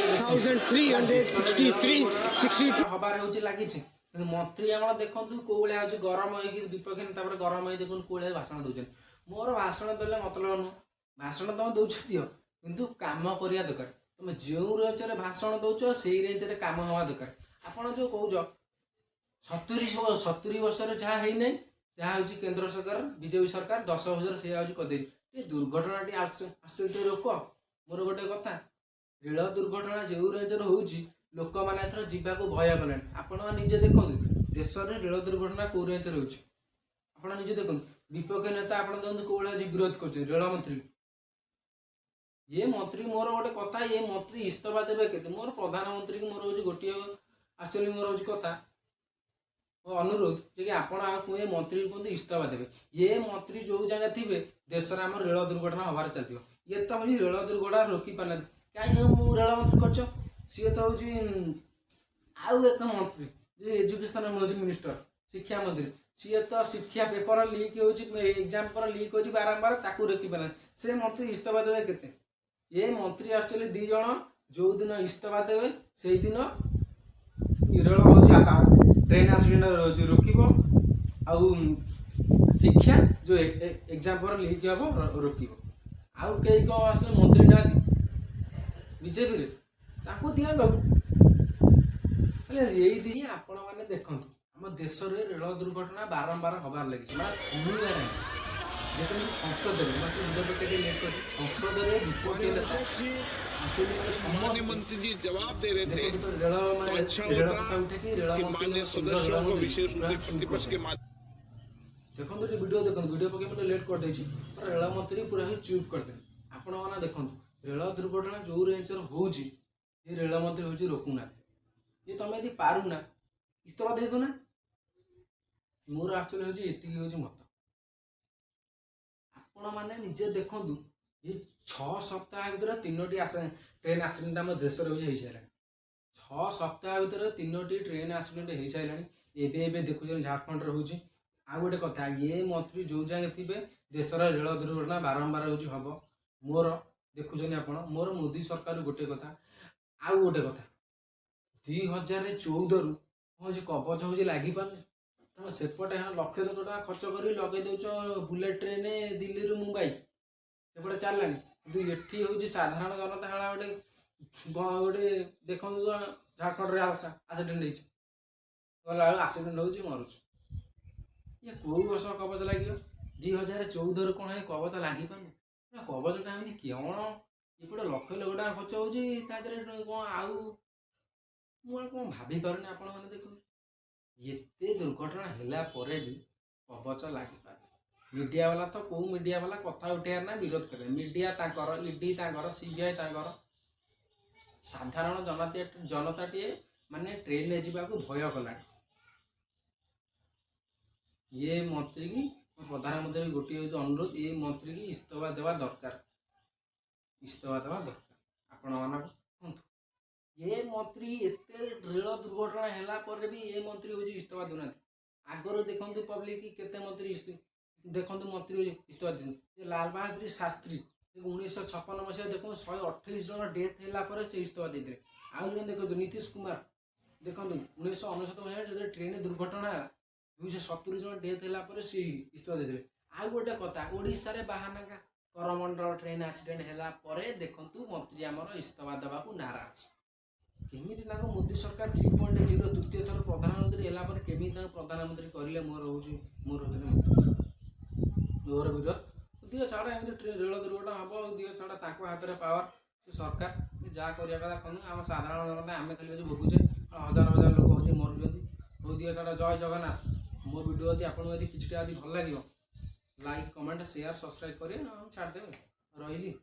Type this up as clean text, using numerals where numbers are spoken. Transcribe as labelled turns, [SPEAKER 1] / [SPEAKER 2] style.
[SPEAKER 1] 6,363 ହବାର ହେଉଛି ଲାଗିଛି। କିନ୍ତୁ ମନ୍ତ୍ରୀ ଆମର ଦେଖନ୍ତୁ କୋଉ ଭଳିଆ ହେଉଛି ଗରମ ହେଇକି ବିପକ୍ଷ ତାପରେ ଗରମ ହେଇ ଦେଖନ୍ତୁ କୋଉ ଭଳିଆ ଭାଷଣ ଦେଉଛନ୍ତି। ମୋର ଭାଷଣ ଦେଲେ ମତଲବ ନୁହଁ, ଭାଷଣ ତମେ ଦଉଛ ଦିଅ କିନ୍ତୁ କାମ କରିବା ଦରକାର। ତମେ ଯେଉଁ ରେଞ୍ଜରେ ଭାଷଣ ଦଉଛ ସେଇ ରେଞ୍ଜରେ କାମ ହେବା ଦରକାର। ଆପଣ ଯୋଉ କହୁଛ 70 ବର୍ଷରେ ଯାହା ହେଇନାହିଁ, ଯାହା ହେଉଛି କେନ୍ଦ୍ର ସରକାର ବିଜେପି ସରକାର 10 ବର୍ଷରେ ସେଇଆ ହେଉଛି କରିଦେଇଛି। ଏ ଦୁର୍ଘଟଣାଟି ଆଶ୍ଚର୍ଯ୍ୟ ଲୋକ। ମୋର ଗୋଟେ କଥା, ରେଳ ଦୁର୍ଘଟଣା ଯେଉଁ ରେଞ୍ଜରେ ହେଉଛି ଲୋକମାନେ ଏଥର ଯିବାକୁ ଭୟ କଲେଣି। ଆପଣମାନେ ନିଜେ ଦେଖନ୍ତୁ ଦେଶରେ ରେଳ ଦୁର୍ଘଟଣା କୋଉ ରେଞ୍ଜରେ ହେଉଛି ଆପଣ ନିଜେ ଦେଖନ୍ତୁ। ବିପକ୍ଷ ନେତା ଆପଣ ଦେଖନ୍ତୁ କୋଉ ଭଳିଆ ବିରୋଧ କରୁଛନ୍ତି ରେଳ ମନ୍ତ୍ରୀ। ଇଏ ମନ୍ତ୍ରୀ, ମୋର ଗୋଟେ କଥା, ଇଏ ମନ୍ତ୍ରୀ ଇସ୍ତଫା ଦେବେ କେତେ? ମୋର ପ୍ରଧାନମନ୍ତ୍ରୀକୁ ମୋର ହେଉଛି ଗୋଟିଏ ଆକ୍ଚୁଆଲି ମୋର ହେଉଛି କଥା ଅନୁରୋଧ ଯେ ଆପଣ ଆଉ ଏ ମନ୍ତ୍ରୀ କୁହନ୍ତୁ ଇସ୍ତଫା ଦେବେ। ଇଏ ମନ୍ତ୍ରୀ ଯୋଉ ଜାଗା ଥିବେ ଦେଶରେ ଆମର ରେଳ ଦୁର୍ଘଟଣା ହବାର ଚାଲିଥିବ। ଇଏ ତ ହେଉଛି ରେଳ ଦୁର୍ଘଟଣା ରୋକି ପାରୁନାହାନ୍ତି। କାହିଁକି ମୁଁ ରେଳ ମନ୍ତ୍ରୀ କରିଛ? ସିଏ ତ ହେଉଛି ଆଉ ଏକ ମନ୍ତ୍ରୀ ଯେ ଏଜୁକେସନ ହେଉଛି ମିନିଷ୍ଟର, ଶିକ୍ଷା ମନ୍ତ୍ରୀ। ସିଏ ତ ଶିକ୍ଷା ପେପର ଲିକ୍ ହେଉଛି, ଏକ୍ଜାମ ପେପର ଲିକ୍ ହେଉଛି ବାରମ୍ବାର, ତାକୁ ରୋକି ପାରୁନାହାନ୍ତି। ସେ ମନ୍ତ୍ରୀ ଇସ୍ତଫା ଦେବେ କେତେ? ଏ ମନ୍ତ୍ରୀ ଆକ୍ଚୁଆଲି 2 ଜଣ ଯୋଉ ଦିନ ଇସ୍ତଫା ଦେବେ ସେଇଦିନ ରେଳ ହେଉଛି ଆଶା ट्रेन आक्सीडेंट रोक आउ शिक्षा जो एग्जाम पर लीक हम रोक आउ कई कौन आस मंत्री ना बीजेपी दिया यही आपण मैंने देखु आम देश में रेल दुर्घटना बारंबार हबार लगी थमिबार देखो संसद में संसद
[SPEAKER 2] मंत्री जी जवाब दे रहे थे तो अच्छा होता कि माननीय सदस्यों को विशेष रूप से प्रतिपक्ष के
[SPEAKER 1] देखो वीडियो देखो वीडियो पकड़ मतलब लेट कर रेल मंत्री पूरा ही चुप करदे। आपण मैंने देखो रेल दुर्घटना जो रेंज होची ये रेल मंत्री होची रोकुना ये तुम यदि पारुना इस्तीफा दे दो ना। मोर एक्चुअली होची एतिकी होची मत। आपण मैंने निजे देखु ये 6 सप्ताह भर 3टी ट्रेन एक्सीडेंट आम देश में हो सारा 6 सप्ताह भर 3टी ट्रेन एक्सीडेंट हो सारा। एवं देखुन झारखंड हो गोटे कथा ये मंत्री जो जगह थे देश रेल दुर्घटना बारंबार हम मोर देखुन आप मोर मोदी सरकार गोटे कथा आउ गोटे कथा 2014 रु कवच हो लगी पारे तुम सेपटे लक्ष टका खर्च कर लगे दौच बुलेट ट्रेन दिल्ली रु मुंबई सेपटे चललानी कि एटी हूँ साधारण जनता गोटे गोटे देखो झारखंड में आक्सीडेंट गला आक्सीडेंट हो मरुच ये कौ वर्ष कवच लगे 2014 रु कौन कवच लगी पारे कवचटा एमती कौन एपटे लक्ष लक्ष टका खर्च होती कौन आउ कौन भाभी पारे आपण मैंने देखो ये दुर्घटना है भी कवच लगी पारे। मीडिया वाला तो कौ मीडिया वाला कथा उठार ना विरोध करे मीडिया ईडी सीबीआई साधारण जनता टे माने ट्रेन जावाक भय कला। ये मंत्री की प्रधानमंत्री गोटे अनुरोध ये मंत्री की इस्तीफा देवा दरकार आपण मान ये मंत्री एत रेल दुर्घटना है भी ये मंत्री हूँ इस्तीफा दूना आगर देखु पब्लिक केते मंत्री देखो मंत्री इस्तीफा दिन लाल बहादुर शास्त्री 1956 मसीहा देखो 128 जन डेथ है से इस्तीफा देते। आउ जन देखो नीतीश कुमार देखो 1999 मसीहा जो ट्रेन दुर्घटना 270 जन डेथ है सी इस्तीफा देते। आउ गोटे कथा ओडिशा रे बाहाना करमंडल ट्रेन एक्सीडेंट है देखु मंत्री आमर इस्तीफा देवा नाराज केमी मोदी सरकार 3.0 तृतीय थर प्रधानमंत्री है केमी प्रधानमंत्री करें मोर विरोध दियो छाड़ा एम रेल दुर्घटना हम दियो छाड़ा हाथ में पावर सरकार जहाँ करा आम साधारण जनता आम खाली भोगुचे हजार हजार लोग हूँ मरुँच हो दियो छाड़ा। जय जगन्नाथ। मो वीडियो यदि आपको यदि किसी भल लगे लाइक कमेंट शेयर सब्सक्राइब करें छाड़देवे रही।